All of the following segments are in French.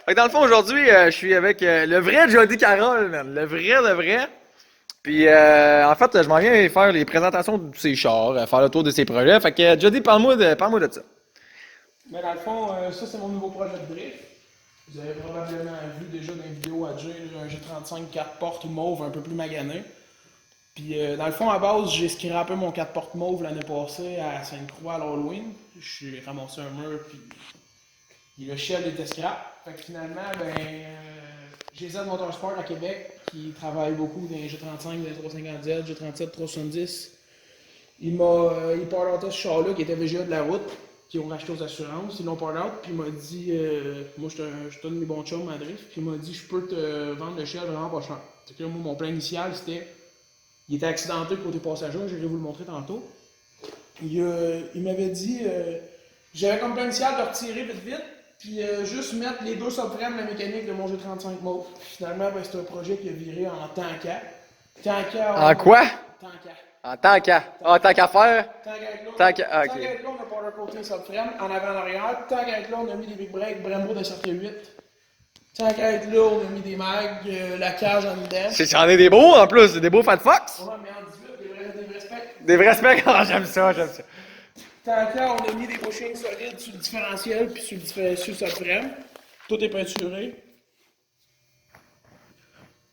Fait que dans le fond, aujourd'hui, je suis avec le vrai Jody Carroll, man. Le vrai. Puis, en fait, je m'en viens faire les présentations de ses chars, faire le tour de ses projets. Fait que, Jody, parle-moi de ça. Mais dans le fond, ça c'est mon nouveau projet de drift. Vous avez probablement vu déjà dans les vidéos à Jay, un G35 4 portes mauve un peu plus magané. Puis dans le fond, à base, j'ai scrappé mon 4 portes mauve l'année passée à Sainte-Croix à l'Halloween. J'ai ramassé un mur, puis le shell était scrap. Fait que finalement, GZ Motorsport à Québec, qui travaille beaucoup dans les G35, les 350Z, G37, 370. Il part out ce char-là qui était VGA de la route, qui ont racheté aux assurances. Ils l'ont part out, puis il m'a dit, moi je suis un de mes bons chums à drift, puis il m'a dit, je peux te vendre le shell vraiment pas cher. C'est que là, moi, mon plan initial, c'était, il était accidenté côté passager, j'irai vous le montrer tantôt. Il m'avait dit, j'avais comme plan initial de retirer vite, puis juste mettre les deux subframes de la mécanique de mon G35 mauve. Finalement, c'est un projet qui a viré en tant qu'à. En quoi? Tant qu'à. En tant qu'à. Ah, tant qu'à faire? Tant qu'à être là, on a powder coating subframe en avant en arrière. Tant qu'à être là, on a mis des big brakes Brembo de circuit 8. Tant qu'à être là, on a mis des mags, la cage en dedans. C'en est des beaux en plus, des beaux Fat Fox. Ouais, mais en 18, des vrais specs. Des vrais specs, ah, j'aime ça. Tant qu'à, on a mis des bushings solides sur le différentiel puis sur le subframe. Tout est peinturé.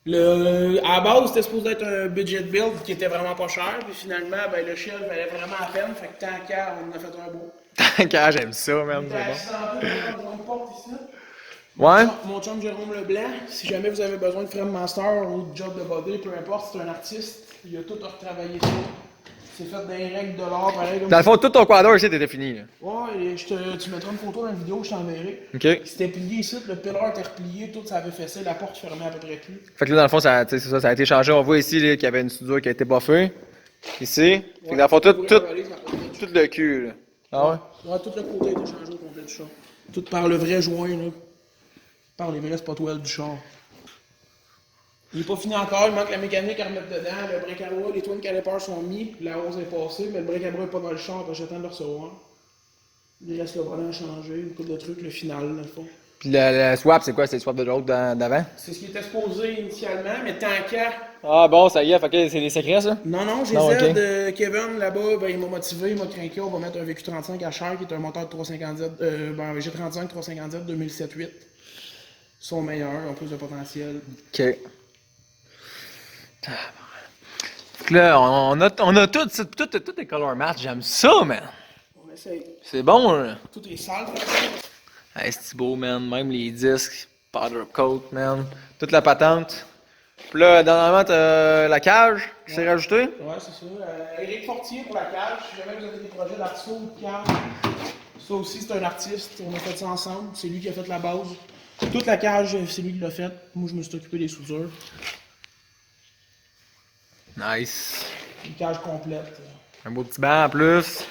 À la base, c'était supposé être un budget build qui était vraiment pas cher, puis finalement, le shell valait vraiment la peine, fait que tant qu'à, on en a fait un beau. Tant qu'à, j'aime ça, man. Il était accidenté, on a une porte ici. Ouais? Mon chum Jérôme Leblanc, si jamais vous avez besoin de frame master ou de job de body, peu importe, c'est un artiste, il a tout retravaillé ça. C'est fait des règles de l'art, pareil. Dans le fond, tout ton quadre ici était fini, là. Ouais, tu mettras une photo dans la vidéo, je t'enverrai. OK. C'était plié ici, le pilar était replié, tout ça avait fessé, la porte fermait à peu près plus. Fait que là, dans le fond, ça, c'est ça, ça a été changé. On voit ici là, qu'il y avait une soudure qui a été buffée. Ici. Fait que dans le fond, tout le cul, là. Ah ouais? Ouais, tout le côté a été changé au complet du char. Tout par le vrai joint, là. Par les vrais spotwells du char. Il n'est pas fini encore, il manque la mécanique à remettre dedans. Le break à bras, les twin calipers sont mis, la hausse est passée, mais le break à bras n'est pas dans le char, parce que j'attends de le recevoir. Il reste le volant à changer, une couple de trucs, le final, dans le fond. Puis le swap, c'est quoi? C'est le swap de l'autre d'avant? C'est ce qui était supposé initialement, mais tant qu'à. Ah bon, ça y est, fait que c'est des secrets, ça? Non, j'ai okay. Kevin là-bas, il m'a motivé, il m'a craqué, on va mettre un VQ35 à Cher, qui est un moteur de 350Z, G35 350Z 2007-8. Ils sont meilleurs, ont plus de potentiel. OK. Fait que là, on a tout les color match, j'aime ça, man! On essaye. C'est bon, là! Tout est sale, Hey, c'est beau, man. Même les disques, powder coat, man. Toute la patente. Puis là, dernièrement, t'as la cage qui s'est rajoutée. Ouais, c'est ça. Éric Fortier pour la cage. Si jamais vous avez des projets d'arceau ou de cage, ça aussi, c'est un artiste. On a fait ça ensemble. C'est lui qui a fait la base. Toute la cage, c'est lui qui l'a faite. Moi, je me suis occupé des soudures. Nice. Une cage complète. Un beau petit banc en plus.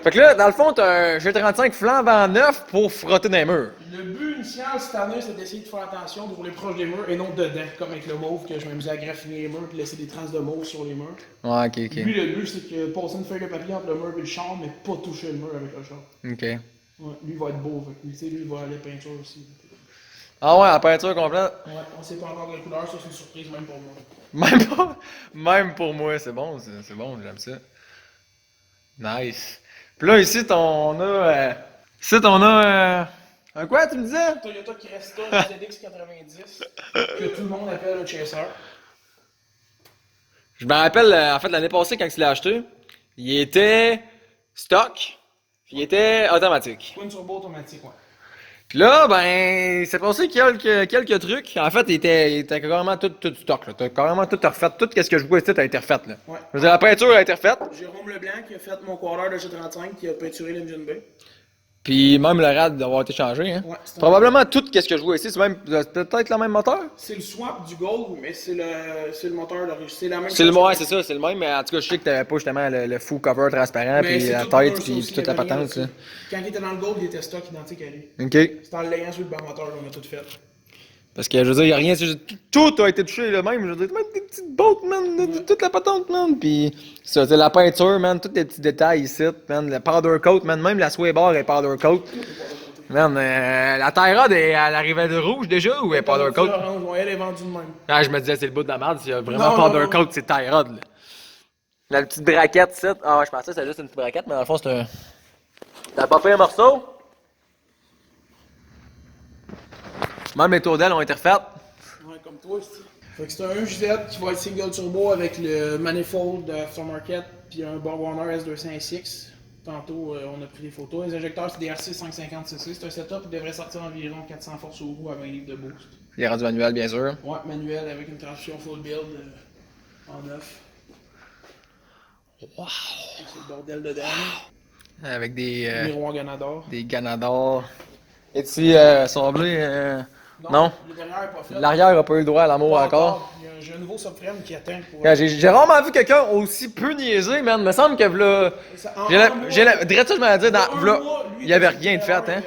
Fait que là, dans le fond, t'as un G35 flambant neuf pour frotter dans les murs. Le but initial cette année, c'est d'essayer de faire attention, de rouler proche des murs et non dedans, comme avec le mauve, que je m'amusais à graffiner les murs et laisser des traces de mauve sur les murs. Ouais, ok. Lui, le but, c'est que passer une feuille de papier entre le mur et le char, mais pas toucher le mur avec le char. Ok. Ouais, lui, il va être beau. Fait que, lui, il va aller peinture aussi. Ah ouais, la peinture complète. Ouais, on sait pas encore quelle couleur, ça c'est une surprise même pour moi. Même pas. Même pour moi, c'est bon, j'aime ça. Nice. Puis là, ici, on a. Un quoi, tu me disais? Toyota Cresta ZX90, que tout le monde appelle le Chaser. Je me rappelle, en fait, l'année passée, quand tu l'as acheté, il était stock, puis il était automatique. Twin turbo automatique, ouais. Puis là, ben, c'est passé quelques trucs. En fait, il était carrément tout stock, là. T'as carrément tout refait. Tout ce que je vois ici a été refait, là. Ouais. Je veux dire, la peinture a été refaite. Jérôme Leblanc qui a fait mon quarter de G35 qui a peinturé l'engine bay. Puis même le rad doit avoir été changé, hein. Ouais, probablement tout ce que je vois ici, c'est peut-être le même moteur. C'est le swap du Gold, mais c'est le moteur d'origine. C'est la même chose. C'est ça, c'est le même, mais en tout cas, je sais que t'avais pas justement le full cover transparent, Mais puis c'est la tout tête, pour puis ça, toute la il y avait rien patente, ça. là-dessus. Quand il était dans le Gold, il était stock identique à lui. Ok. C'était en le layant sur le bas moteur, on a tout fait. Parce que je veux dire, y a rien, tout a été touché le même. Je veux dire, même des petites bottes, man, toute la patente, man. Puis, ça, c'est la peinture, man, tous les petits détails ici, man. Le powder coat, man, même la sway bar est powder coat. Man, la tie rod, elle arrivait de rouge déjà ou elle est powder coat? Orange, ouais, elle est vendue de même. Ah, je me disais, c'est le bout de la merde, s'il y a vraiment Non, powder non, non. coat, c'est tie rod, là. La petite braquette, c'est. Ah, ouais, je pensais que c'était juste une petite braquette, mais dans le fond, c'est un. T'as pas pris un morceau? Même les tours d'ailes ont été refaites. Ouais, comme toi, c'est. Fait que c'est un 1JZ qui va être single turbo avec le manifold de Aftermarket puis un Bob Warner S200SX. Tantôt, on a pris des photos. Les injecteurs, c'est des RC 550cc. C'est un setup qui devrait sortir environ 400 forces au roues à 20 livres de boost. Il est rendu manuel, bien sûr. Ouais, manuel avec une transmission full build en neuf. Wow! C'est le bordel dedans. Avec des. Miroir Ganador. Des ganadors. Et-tu semblé. Non? Le derrière est pas fait. L'arrière a pas eu le droit à l'amour Pas encore. J'ai un nouveau subframe qui atteint pour. J'ai rarement vu quelqu'un aussi peu niaisé, man. Il me semble que là. Dirais ça, je me dire, il y avait rien de fait, hein.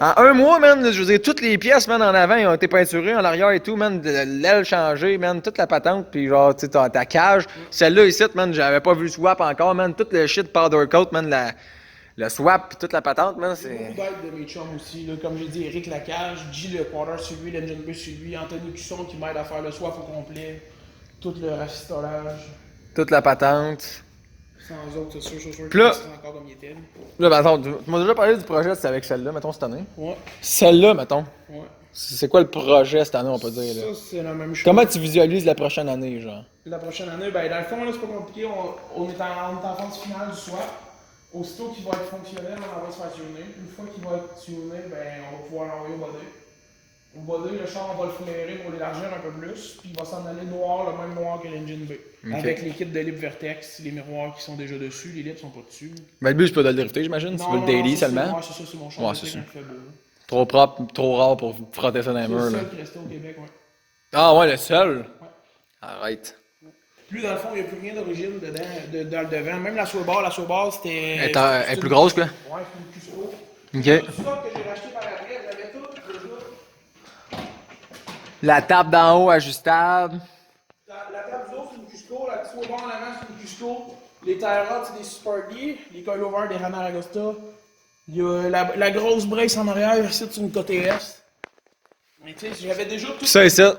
En un mois, man, je veux dire, toutes les pièces, man, en avant, ils ont été peinturées, en arrière et tout, man, de l'aile changée, man, toute la patente, puis genre, tu sais, ta cage. Celle-là, ici, man, j'avais pas vu le swap encore, man, tout le shit powder coat, man, le swap, puis toute la patente, man, J'ai c'est. beaucoup d'aide de mes chums aussi, là, comme j'ai dit, Eric Lacage, G le quarter sur lui, l'engine bay sur lui, Anthony Cusson qui m'aide à faire le swap au complet, tout le rafistolage. Toute la patente. Sans autres, c'est sûr, Puis là- c'est encore comme il était. Là, ben, attends, tu m'as déjà parlé du projet, c'est avec celle-là, mettons, cette année. Ouais, Celle-là, mettons. ouais. C'est quoi le projet cette année, on peut dire, là? Ça, c'est la même chose. Comment tu visualises la prochaine année, genre? La prochaine année, ben, dans le fond, là, c'est pas compliqué, on est en phase finale du swap. Aussitôt qu'il va être fonctionnel, on va se faire tuner. Une fois qu'il va être tuné, ben, on va pouvoir l'envoyer au body. Au body, le char, on va le flairer pour l'élargir un peu plus, puis il va s'en aller noir, le même noir que l'engine B. Ok. Avec les kits de lip Vertex, les miroirs qui sont déjà dessus, les lips sont pas dessus. Ben, le but, c'est pas de le drifter, j'imagine. Tu veux le daily ça, seulement. Ouais, c'est ça, c'est mon char. Ouais, c'est c'est ça ça. qui fait beau. Trop propre, trop rare pour frotter ça dans les C'est le murs, là. seul qui restait au Québec, ouais. Ah, ouais, le seul? Arrête. Lui, dans le fond, il n'y a plus rien d'origine dedans, dans le devant. Même la swaybar, c'était. Elle est plus grosse, quoi? Ouais, c'est une Cusco. Ok. Tout ça que j'ai racheté par après, j'avais tout déjà. La table d'en haut ajustable. La table du haut, c'est une Cusco. La swaybar en avant, c'est une Cusco. Les tie rods, c'est des Super D. Les coilovers, des Rana Agosta. Il y a la grosse brace en arrière, ici, c'est une KTS. Mais tu sais, j'avais déjà tout. Ça et ça.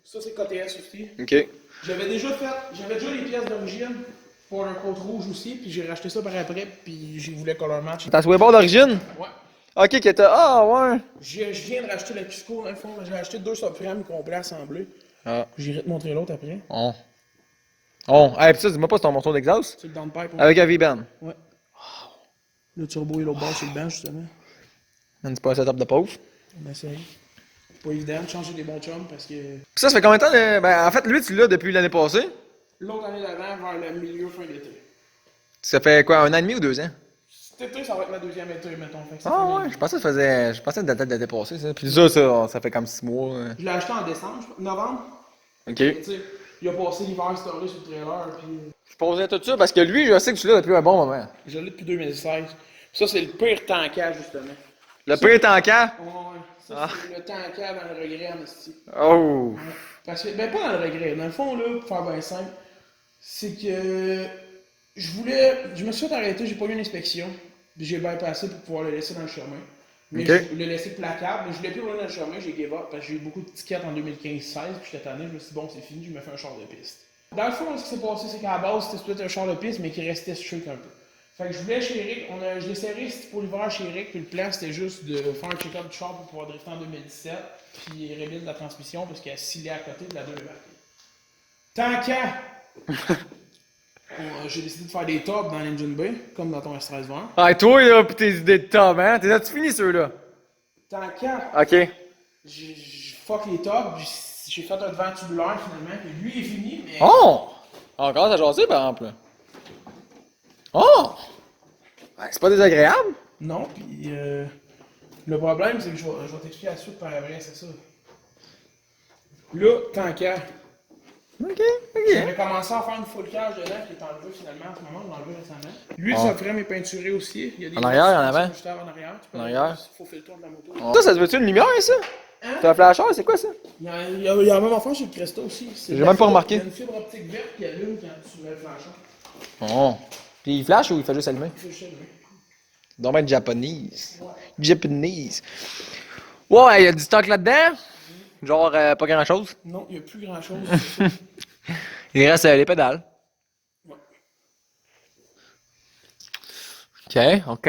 Ça, c'est KTS aussi. Ok. J'avais déjà les pièces d'origine pour un côte rouge aussi, puis j'ai racheté ça par après, puis j'ai voulu color match. Ta swaybar d'origine? Ouais. Ok, que t'as. Ah, ouais. Je viens de racheter la Cusco, dans le fond. J'ai acheté 2 subframes complets assemblés. Ah. J'irai te montrer l'autre après. Oh. Oh. Hey, pis ça, dis-moi pas, c'est ton morceau d'exhaust? C'est le downpipe. Ouais. Avec un V-band. Ouais. Le turbo et l'autre bord sur le banc, justement. C'est pas un setup de pauvre. On essaye. Pas évident de changer des bons chums parce que Pis ça fait combien de temps? Ben, en fait, lui, tu l'as depuis l'année passée. l'autre année d'avant, vers le milieu, fin d'été. Ça fait quoi, 1 an et demi ou 2 ans? Cet été, ça va être ma deuxième été, mettons. Fait que ça Ah, fait ouais, je pensais que ça faisait. Je pensais que ça datait de l'été passé, ça. Puis ça fait comme 6 mois. Je l'ai acheté en décembre, novembre. Ok. Tu sais, il a passé l'hiver storé sur le trailer, puis Je posais tout ça parce que lui, je sais que tu l'as depuis un bon moment. je l'ai depuis 2016. Ça, c'est le pire tankage, justement. Le pire tankant? Ouais, ça, c'est le tankage dans le regret, en esti. Oh! Parce que, ben, pas dans le regret. Dans le fond, là, pour faire bien simple, c'est que je me suis fait arrêter, j'ai pas eu une inspection, puis j'ai bypassé pour pouvoir le laisser dans le chemin. Mais Ok. je le laissais placable, mais je voulais plus rouler dans le chemin, j'ai give up, parce que j'ai eu beaucoup de tickets en 2015-16, puis cette année, je me suis dit, bon, c'est fini, je me fais un char de piste. Dans le fond, ce qui s'est passé, c'est qu'à la base, c'était peut-être un char de piste, mais qui restait strict un peu. Fait que je voulais chez Eric, je l'ai serré pour l'hiver chez Eric, puis le plan c'était juste de faire un check-up du char pour pouvoir drifter en 2017, puis rébuild la transmission parce qu'elle scellait à côté de la 2 Tant qu'à! J'ai décidé de faire des tops dans l'engine bay, comme dans ton S13 20. Ah, et toi, là, pis tes idées de top, hein? T'es-tu fini, ceux-là? Tant qu'à! Ok. J'ai fuck les tops, j'ai fait un devant tubulaire finalement, puis lui il est fini, mais. Oh! Encore à jaser, par exemple. Oh! Ouais, c'est pas désagréable? Non, puis le problème c'est que je vais t'expliquer la suite par après, c'est ça. Là, tant qu'à. Ok, J'avais commencé à faire une full cage dedans qui est enlevée finalement en ce moment, je l'ai enlevé récemment. Lui, Ah. sa frame est peinturé aussi. Il y a des En arrière, en avant? ajusteurs en arrière. Tu peux En arrière? Il faut faire le tour de la moto. Oh. Ça se veut-tu une lumière, ça? Hein? C'est un flasheur, c'est quoi ça? Il y a la même affaire chez le Cresta aussi. J'ai même pas remarqué. Il y a une fibre optique verte qui allume quand tu mets le flasheur. Oh. Puis il flash ou il fait juste allumer? Il faut juste allumer. Donc, ben japonese. Japanese. Ouais, il y a du stock là-dedans. Genre, pas grand-chose. Non, il n'y a plus grand chose. Il reste les pédales. Ouais. Ok.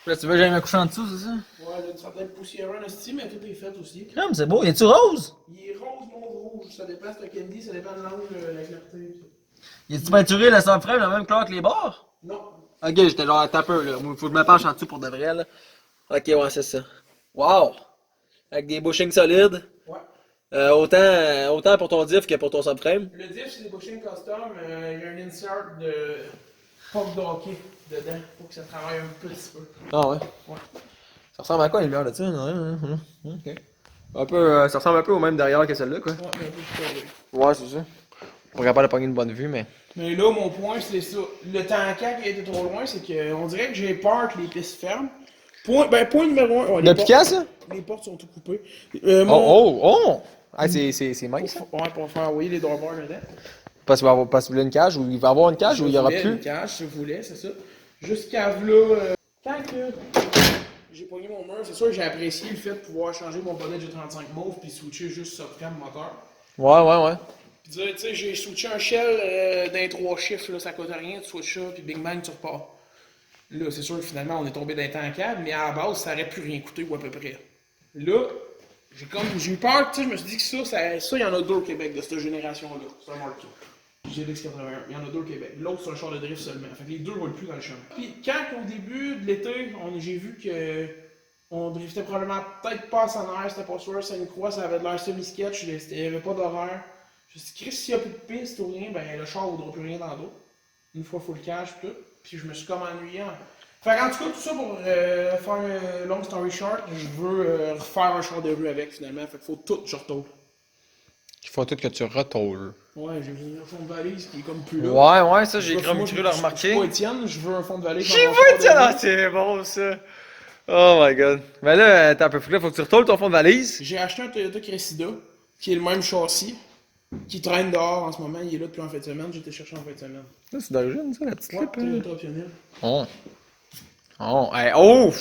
Là, tu veux que j'aille me coucher en dessous, c'est ça? Ouais, il y a une certaine poussière en esti, mais tout est fait aussi. Ah, mais c'est beau. Y a-tu rose? Il est rose, non rouge. Ça dépend si c'est candy, ça dépend de l'angle, la clarté. Y a-tu peinturé le subframe la même couleur que les bords? Non. Ok, j'étais genre à peu là. Faut que je me penche en dessous pour de vrai, là. Ok, ouais, c'est ça. Wow! Avec des bushings solides. Ouais. Autant pour ton diff que pour ton subframe. Le diff, c'est des bushings custom. Il y a un insert de puck de hockey dedans. Faut que ça travaille un petit peu. Ah ouais? Ouais. Ça ressemble à quoi les lumières de ça? Ok. Un peu, ça ressemble un peu au même derrière que celle-là, quoi. Ouais, mais un peu plus carré. Ouais, c'est ça. Pas capable de pogner une bonne vue, mais. Mais là, mon point, c'est ça. Le tankat qui a été trop loin, c'est qu'on dirait que j'ai peur que les pistes ferment. Point numéro 1. Depuis quand, ça? Les portes sont tout coupées. Oh! Ah, c'est mince. Ouais, pour faire envoyer les dormeurs dedans. Parce qu'il voulait une cage, ou il va y avoir une cage, ou il y aura Je voulais plus. une cage, si je voulais, c'est ça. Jusqu'à là, quand que j'ai pogné mon mur, c'est sûr que j'ai apprécié le fait de pouvoir changer mon bonnet de 35 mauve puis switcher juste subframe moteur. Ouais. Puis dire, tu sais, j'ai switché un shell d'un 3 chiffres, là, ça coûte rien, tu switches ça, puis bing bang, tu repars. Là, c'est sûr que finalement, on est tombé d'un tankable, mais à la base, ça aurait plus rien coûté ou à peu près. Là, j'ai eu peur, tu sais, je me suis dit que ça, il y en a deux au Québec de cette génération-là. C'est un marqué. GDX81, il y en a deux au Québec. L'autre, c'est un char de drift seulement. Fait que les deux volent plus dans le champ. Puis quand, au début de l'été, j'ai vu que on driftait probablement peut-être pas à son air, c'était pas sûr, c'est une croix, ça avait de l'air semi-sketch, il n'y avait pas d'horaire. Je me suis dit, Chris, s'il n'y a plus de piste ou rien, ben le char ne vaudra plus rien dans l'eau. Une fois full cash, tout. Puis je me suis comme ennuyé. Fait qu'en tout cas, tout ça pour faire un long story short, je veux refaire un char de rue avec finalement. Fait qu'il faut tout que je retourne. Il faut tout que tu retôles. Ouais, j'ai vu un fond de valise qui est comme plus là. Ouais, ça, j'ai cru le Je remarquer. suis pas Étienne, je veux un fond de valise. J'ai vu Étienne! Ah, c'est bon, ça. Oh my god. Mais là, t'as un peu fou là, faut que tu retôles ton fond de valise. J'ai acheté un Toyota Cressida, qui est le même châssis, qui traîne dehors en ce moment. Il est là depuis en fin de semaine, j'ai été chercher en fin de semaine. Ça, c'est d'origine, ça, la petite Ouais, clip. Toyota optionnel. Hey, oh!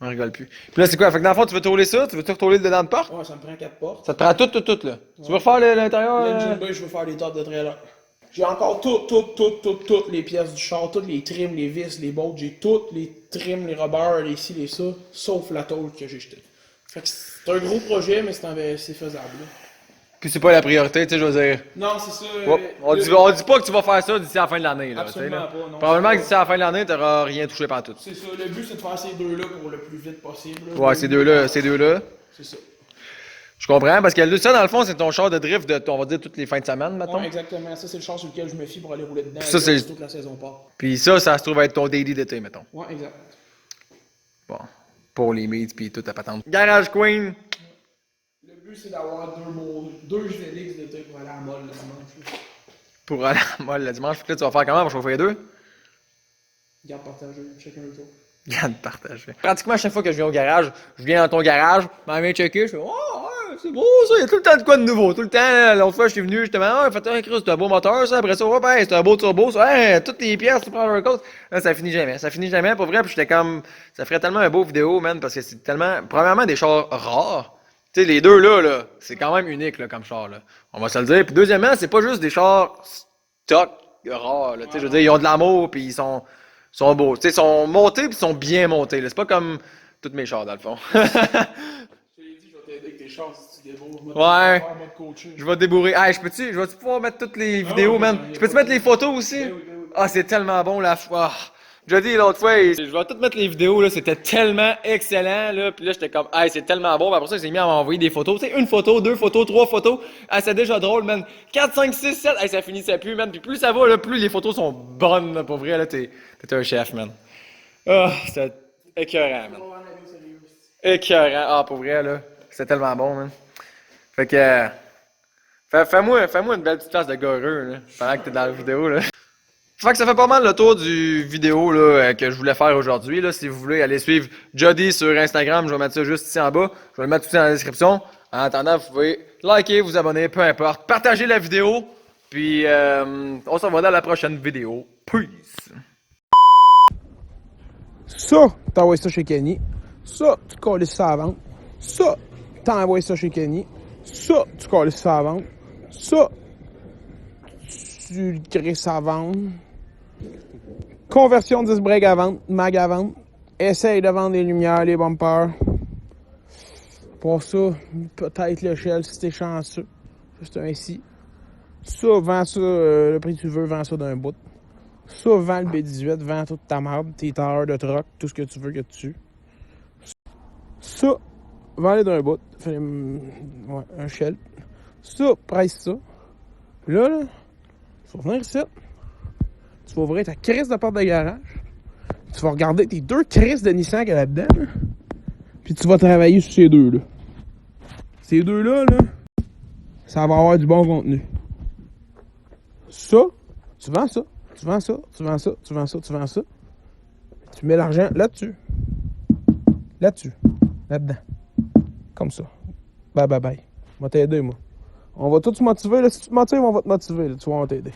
On rigole plus. Puis là, c'est quoi? Fait que dans le fond, tu veux tôler ça? Tu veux tout retôler le dedans de porte? Ouais, ça me prend 4 portes. Ça te prend tout, là. Ouais. Tu veux refaire l'intérieur? L'engine bay, je veux faire les tortes de trailer. J'ai encore toutes les pièces du char, toutes les trims, les vis, les bolts, j'ai toutes les trims, les rubbers, les ci, les ça, sauf la tôle que j'ai jetée. Fait que c'est un gros projet, mais c'est faisable. Là. Puis c'est pas la priorité, tu sais, je veux dire. Non, c'est ça. On dit pas que tu vas faire ça d'ici à la fin de l'année, là. Absolument là. pas, non. Probablement que d'ici à la fin de l'année, t'auras rien touché par tout. C'est ça, le but c'est de faire ces deux-là pour le plus vite possible. Là. Ouais, ces deux-là. C'est ça. Je comprends, parce que ça, dans le fond, c'est ton char de drift de, on va dire, toutes les fins de semaine, mettons. Ouais, exactement. Ça, c'est le char sur lequel je me fie pour aller rouler dedans. Ça, c'est toute la saison part. Puis ça se trouve être ton daily d'été, mettons. Ouais, exact. Bon. Pour les meets, puis toute la patente. Garage Queen! Le but c'est d'avoir deux GLX d'été pour aller à la molle le dimanche. Là. Pour aller à la molle le dimanche. Puis là, tu vas faire comment pour chauffer les deux? Garde partagée, chacun le tour. Garde partagée. Pratiquement à chaque fois que je viens au garage, je viens dans ton garage, je m'en viens checker, je fais oh ouais, c'est beau ça, il y a tout le temps de quoi de nouveau. Tout le temps, l'autre fois je suis venu, justement, ah, faites un Chris, c'est un beau moteur ça, après ça, ouais, ben, c'est un beau turbo, ça, hein, toutes les pièces, tu prends un cause. Là, ça finit jamais, pour vrai, puis j'étais comme, ça ferait tellement un beau vidéo, man, parce que c'est tellement, premièrement, des chars rares. Tu sais, les deux là, c'est quand même unique, là, comme char, là. On va se le dire. Puis deuxièmement, c'est pas juste des chars stock rares, là. Tu sais, je veux dire, ils ont de l'amour, puis ils sont beaux. Tu sais, ils sont montés, puis ils sont bien montés, là. C'est pas comme tous mes chars, dans le fond. Je te l'ai dit, je vais t'aider avec tes chars si tu débourres. Ouais. Mode coaché. Je vais débourrer. Hey, je vais-tu pouvoir mettre toutes les vidéos, oui, man? oui, Je peux-tu mettre les photos aussi? Ben oui. Ah, c'est tellement bon, la foi. Je l'ai dit l'autre fois, je vais tout mettre les vidéos, là, c'était tellement excellent, là, puis là, j'étais comme, hey, c'est tellement bon, puis après ça, il s'est mis à m'envoyer des photos, tu sais, une photo, deux photos, trois photos, ah, c'est déjà drôle, man, 4, 5, 6, 7, hey, ça finissait plus, man, puis plus ça va, là, plus les photos sont bonnes, là, pour vrai, là, t'es un chef, man. Ah, c'était écœurant, man. Écœurant, ah, pour vrai, là, c'était tellement bon, man. Fait que, fais-moi une belle petite face de gars heureux, là, pendant que t'es dans la vidéo, là. Fait que ça fait pas mal le tour du vidéo là, que je voulais faire aujourd'hui. Si vous voulez aller suivre Jody sur Instagram, je vais mettre ça juste ici en bas. Je vais le mettre tout dans la description. En attendant, vous pouvez liker, vous abonner, peu importe. Partagez la vidéo. Puis on se revoit dans la prochaine vidéo. Peace! Ça, t'envoies ça chez Kenny. Ça, tu colles ça à vendre. Ça, t'envoies ça chez Kenny. Ça, tu colles ça à vendre. Ça, tu le crées ça à vendre. Conversion 10 breaks à vendre, mag à vendre. Essaye de vendre les lumières, les bumpers. Pour ça, peut-être l'échelle si t'es chanceux. C'est ainsi. Ça, vends ça, le prix que tu veux, vends ça d'un bout. Ça, vends le B18, vends toute ta merde, tes tailleurs de troc, tout ce que tu veux que tu. Ça, vends-les d'un bout. Fais un shell. Ça, presse ça. Là, tu vas venir ici. Tu vas ouvrir ta crise de porte de garage. Tu vas regarder tes 2 crises de Nissan qu'il y a là-dedans. Là. Puis tu vas travailler sur ces deux-là. Ces deux-là, ça va avoir du bon contenu. Ça, tu vends ça. Tu vends ça, tu vends ça, tu vends ça, tu vends ça. Tu mets l'argent là-dessus. Là-dessus. Là-dedans. Comme ça. Bye bye bye. On va t'aider, moi. On va tous te motiver. Là. Si tu te motives, on va te motiver. Là. Tu vas, on va t'aider.